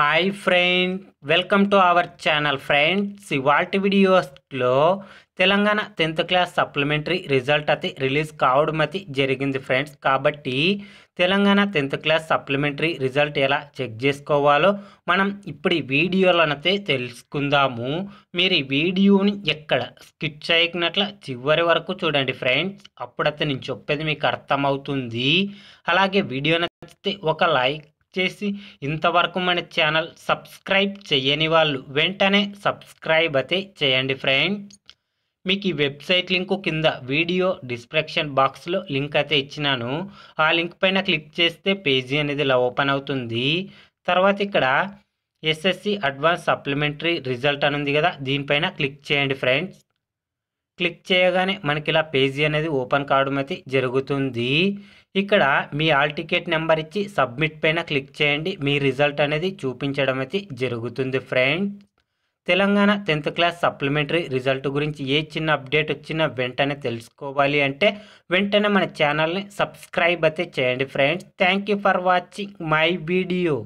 Hi friend, welcome to our channel friends. ఇవాల్టి వీడియోస్లో Telangana 10th class supplementary result అయితే release కావడం అయితే జరిగింది ఫ్రెండ్స్. కాబట్టి Telangana 10th class supplementary result ఎలా చెక్ చేసుకోవాలో మనం ఇప్పుడు ఈ వీడియోలోనైతే తెలుసుకుందాము. మీరు ఈ వీడియోని ఎక్కడ స్కిప్ చేయకున్నట్ల చివరి వరకు చూడండి ఫ్రెండ్స్. అప్పుడైతే నేను చెప్పేది మీకు అర్థమవుతుంది. అలాగే వీడియో నచ్చితే ఒక లైక్ చేసి ఇంతవరకు మన ఛానల్ సబ్స్క్రైబ్ చేయని వాళ్ళు వెంటనే సబ్స్క్రైబ్ అయితే చేయండి ఫ్రెండ్స్. మీకు ఈ వెబ్సైట్ లింకు కింద వీడియో డిస్క్రిప్షన్ బాక్స్లో లింక్ అయితే ఇచ్చినాను. ఆ లింక్ పైన క్లిక్ చేస్తే పేజీ అనేది ఇలా ఓపెన్ అవుతుంది. తర్వాత ఇక్కడ ఎస్ఎస్సి అడ్వాన్స్ సప్లిమెంటరీ రిజల్ట్ అని ఉంది కదా, దీనిపైన క్లిక్ చేయండి ఫ్రెండ్స్. క్లిక్ చేయగానే మనకి ఇలా పేజీ అనేది ఓపెన్ కావడం అయితే జరుగుతుంది. ఇక్కడ మీ ఆల్ టికెట్ నెంబర్ ఇచ్చి సబ్మిట్ పైన క్లిక్ చేయండి. మీ రిజల్ట్ అనేది చూపించడం అయితే జరుగుతుంది friends. Telangana 10th class supplementary result గురించి ఏ చిన్న అప్డేట్ వచ్చినా వెంటనే తెలుసుకోవాలి అంటే వెంటనే మన ఛానల్ని సబ్స్క్రైబ్ అయితే చేయండి friends. Thank you for watching my video.